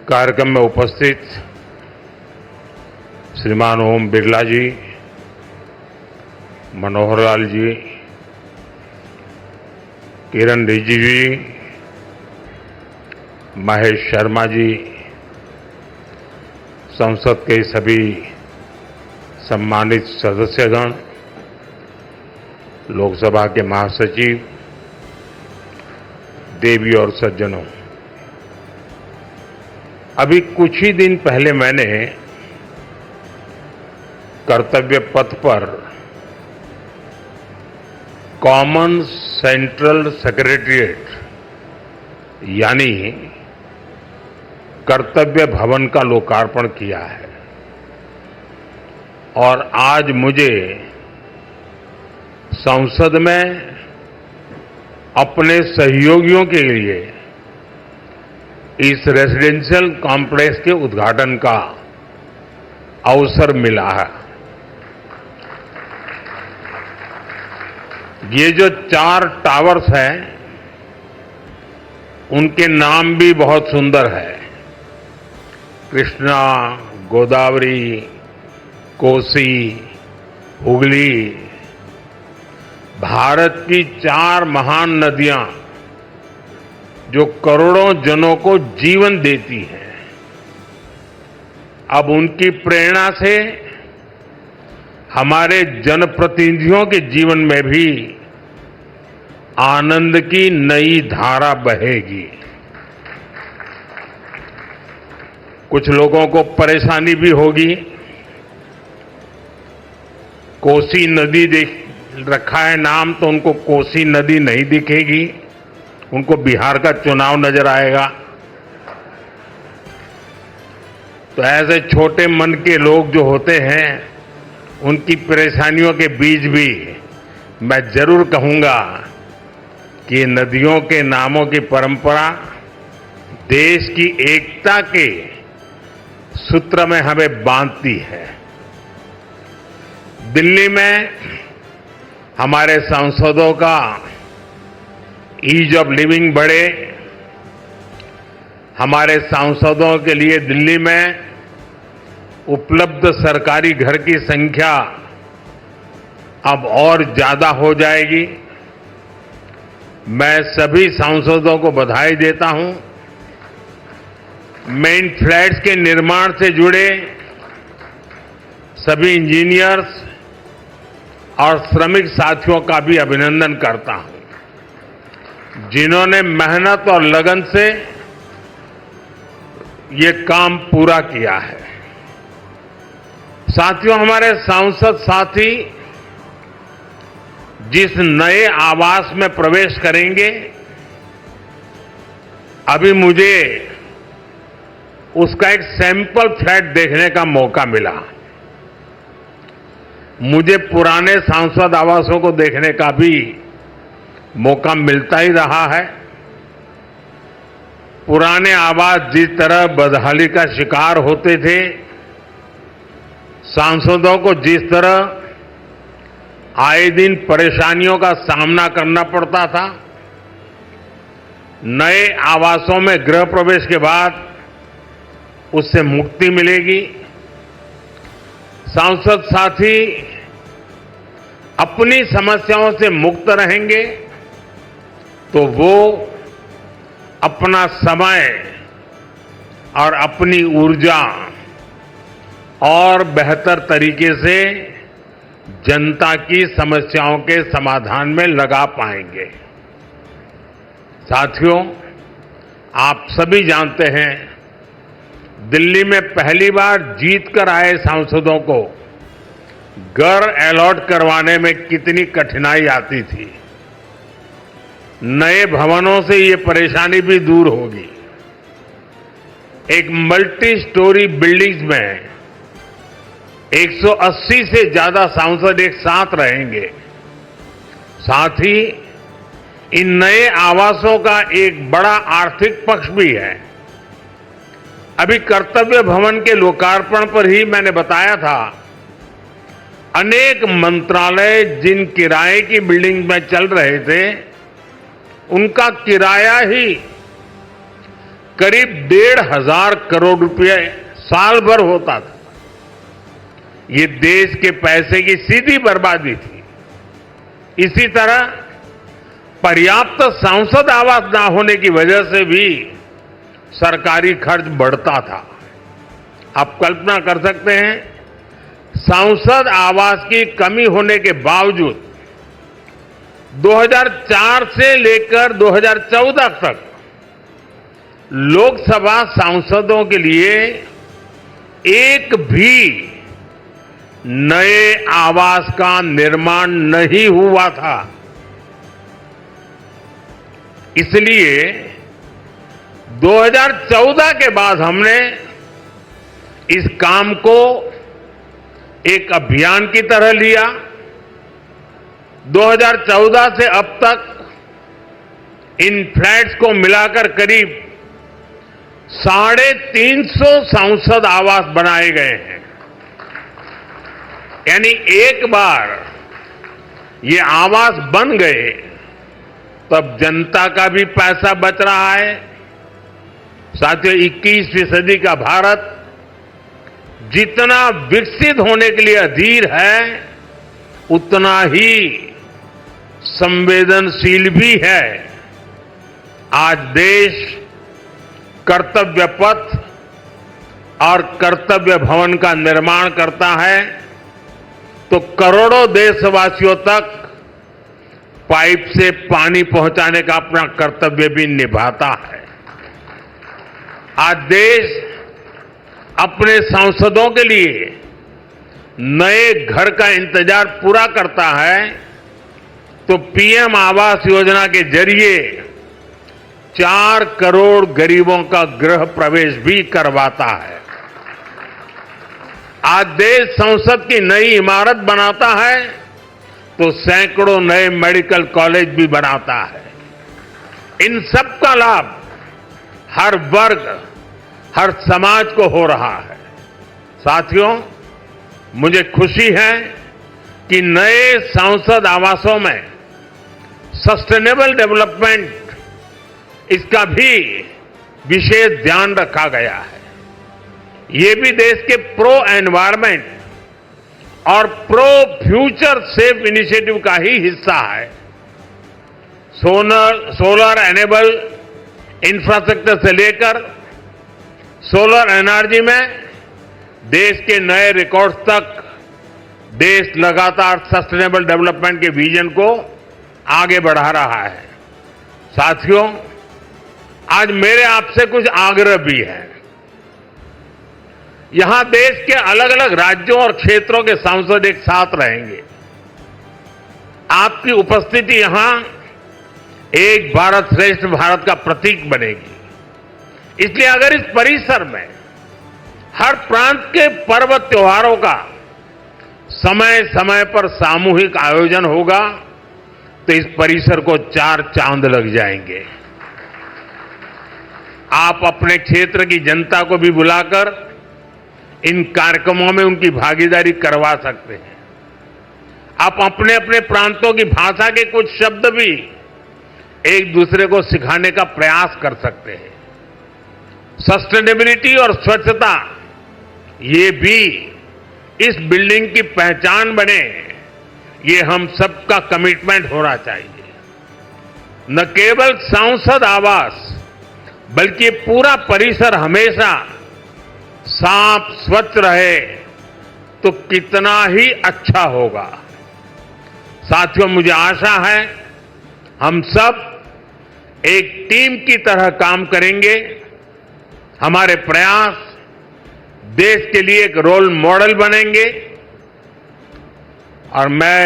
कार्यक्रम में उपस्थित श्रीमान ओम बिरला जी, मनोहर लाल जी, किरण रिजिजू जी, महेश शर्मा जी, संसद के सभी सम्मानित सदस्यगण, लोकसभा के महासचिव, देवी और सज्जनों, अभी कुछ ही दिन पहले मैंने कर्तव्य पथ पर कॉमन सेंट्रल सेक्रेटेरिएट यानी कर्तव्य भवन का लोकार्पण किया है और आज मुझे संसद में अपने सहयोगियों के लिए इस रेजिडेंशियल कॉम्प्लेक्स के उद्घाटन का अवसर मिला है। ये जो 4 टावर्स हैं, उनके नाम भी बहुत सुंदर है। कृष्णा, गोदावरी, कोसी, हुगली, भारत की 4 महान नदियां जो करोड़ों जनों को जीवन देती हैं, अब उनकी प्रेरणा से हमारे जनप्रतिनिधियों के जीवन में भी आनंद की नई धारा बहेगी। कुछ लोगों को परेशानी भी होगी। कोसी नदी देख रखा है नाम, तो उनको कोसी नदी नहीं दिखेगी, उनको बिहार का चुनाव नजर आएगा। तो ऐसे छोटे मन के लोग जो होते हैं, उनकी परेशानियों के बीच भी मैं जरूर कहूंगा कि नदियों के नामों की परंपरा देश की एकता के सूत्र में हमें बांधती है। दिल्ली में हमारे सांसदों का ईज ऑफ लिविंग बढ़े, हमारे सांसदों के लिए दिल्ली में उपलब्ध सरकारी घर की संख्या अब और ज्यादा हो जाएगी। मैं सभी सांसदों को बधाई देता हूं। मेन फ्लैट्स के निर्माण से जुड़े सभी इंजीनियर्स और श्रमिक साथियों का भी अभिनंदन करता हूं, जिन्होंने मेहनत और लगन से ये काम पूरा किया है। साथियों, हमारे सांसद साथी जिस नए आवास में प्रवेश करेंगे, अभी मुझे उसका एक सैंपल फ्लैट देखने का मौका मिला। मुझे पुराने सांसद आवासों को देखने का भी मौका मिलता ही रहा है। पुराने आवास जिस तरह बदहाली का शिकार होते थे, सांसदों को जिस तरह आए दिन परेशानियों का सामना करना पड़ता था, नए आवासों में गृह प्रवेश के बाद उससे मुक्ति मिलेगी। सांसद साथी अपनी समस्याओं से मुक्त रहेंगे तो वो अपना समय और अपनी ऊर्जा और बेहतर तरीके से जनता की समस्याओं के समाधान में लगा पाएंगे। साथियों, आप सभी जानते हैं, दिल्ली में पहली बार जीतकर आए सांसदों को घर अलॉट करवाने में कितनी कठिनाई आती थी। नए भवनों से ये परेशानी भी दूर होगी। एक मल्टी स्टोरी बिल्डिंग्स में 180 से ज्यादा सांसद एक साथ रहेंगे। साथ ही इन नए आवासों का एक बड़ा आर्थिक पक्ष भी है। अभी कर्तव्य भवन के लोकार्पण पर ही मैंने बताया था, अनेक मंत्रालय जिन किराए की बिल्डिंग में चल रहे थे, उनका किराया ही करीब 1,500 करोड़ रुपए साल भर होता था। ये देश के पैसे की सीधी बर्बादी थी। इसी तरह पर्याप्त सांसद आवास न होने की वजह से भी सरकारी खर्च बढ़ता था। आप कल्पना कर सकते हैं, सांसद आवास की कमी होने के बावजूद 2004 से लेकर 2014 तक लोकसभा सांसदों के लिए एक भी नए आवास का निर्माण नहीं हुआ था। इसलिए 2014 के बाद हमने इस काम को एक अभियान की तरह लिया। 2014 से अब तक इन फ्लैट्स को मिलाकर करीब 350 सांसद आवास बनाए गए हैं। यानी एक बार ये आवास बन गए तब जनता का भी पैसा बच रहा है। साथियों, 21वीं सदी का भारत जितना विकसित होने के लिए अधीर है, उतना ही संवेदनशील भी है। आज देश कर्तव्य पथ और कर्तव्य भवन का निर्माण करता है तो करोड़ों देशवासियों तक पाइप से पानी पहुंचाने का अपना कर्तव्य भी निभाता है। आज देश अपने सांसदों के लिए नए घर का इंतजार पूरा करता है तो पीएम आवास योजना के जरिए 4 करोड़ गरीबों का गृह प्रवेश भी करवाता है। आज देश संसद की नई इमारत बनाता है तो सैकड़ों नए मेडिकल कॉलेज भी बनाता है। इन सब का लाभ हर वर्ग, हर समाज को हो रहा है। साथियों, मुझे खुशी है कि नए सांसद आवासों में सस्टेनेबल डेवलपमेंट, इसका भी विशेष ध्यान रखा गया है। ये भी देश के प्रो एनवायरमेंट और प्रो फ्यूचर सेफ इनिशिएटिव का ही हिस्सा है। सोलर एनेबल इंफ्रास्ट्रक्चर से लेकर सोलर एनर्जी में देश के नए रिकॉर्ड्स तक देश लगातार सस्टेनेबल डेवलपमेंट के विजन को आगे बढ़ा रहा है। साथियों, आज मेरे आपसे कुछ आग्रह भी है। यहां देश के अलग अलग राज्यों और क्षेत्रों के सांसद एक साथ रहेंगे। आपकी उपस्थिति यहां एक भारत श्रेष्ठ भारत का प्रतीक बनेगी। इसलिए अगर इस परिसर में हर प्रांत के पर्व त्योहारों का समय समय पर सामूहिक आयोजन होगा तो इस परिसर को 4 चांद लग जाएंगे। आप अपने क्षेत्र की जनता को भी बुलाकर इन कार्यक्रमों में उनकी भागीदारी करवा सकते हैं। आप अपने अपने प्रांतों की भाषा के कुछ शब्द भी एक दूसरे को सिखाने का प्रयास कर सकते हैं। सस्टेनेबिलिटी और स्वच्छता, ये भी इस बिल्डिंग की पहचान बने, ये हम सबका कमिटमेंट होना चाहिए। न केवल सांसद आवास बल्कि पूरा परिसर हमेशा साफ स्वच्छ रहे तो कितना ही अच्छा होगा। साथियों, मुझे आशा है हम सब एक टीम की तरह काम करेंगे। हमारे प्रयास देश के लिए एक रोल मॉडल बनेंगे और मैं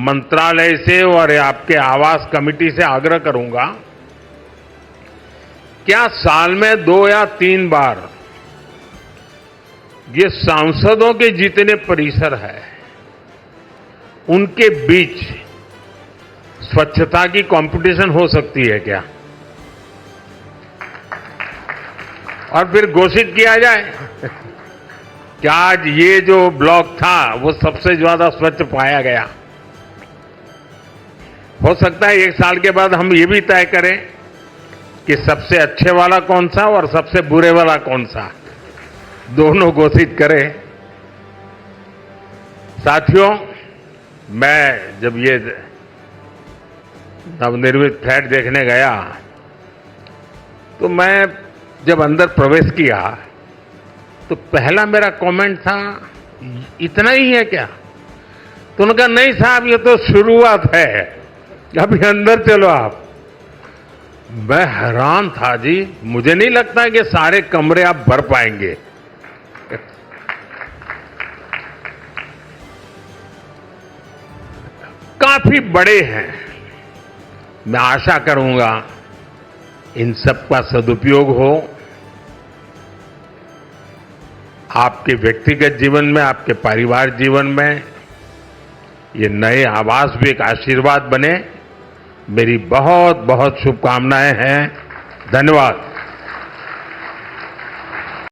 मंत्रालय से और आपके आवास कमेटी से आग्रह करूंगा, क्या साल में 2 या 3 बार ये सांसदों के जितने परिसर है उनके बीच स्वच्छता की कंपटीशन हो सकती है क्या? और फिर घोषित किया जाए कि आज ये जो ब्लॉक था वो सबसे ज्यादा स्वच्छ पाया गया। हो सकता है 1 साल के बाद हम ये भी तय करें कि सबसे अच्छे वाला कौन सा और सबसे बुरे वाला कौन सा, दोनों घोषित करें। साथियों, मैं जब ये नवनिर्मित फ्लैट देखने गया तो मैं जब अंदर प्रवेश किया तो पहला मेरा कमेंट था, इतना ही है क्या? तो उन्होंने कहा नहीं साहब, ये तो शुरुआत है, अभी अंदर चलो आप। मैं हैरान था जी, मुझे नहीं लगता कि सारे कमरे आप भर पाएंगे। काफी बड़े हैं। मैं आशा करूंगा इन सबका सदुपयोग हो, आपके व्यक्तिगत जीवन में, आपके परिवार जीवन में ये नए आवास भी एक आशीर्वाद बने। मेरी बहुत बहुत शुभकामनाएं हैं। धन्यवाद।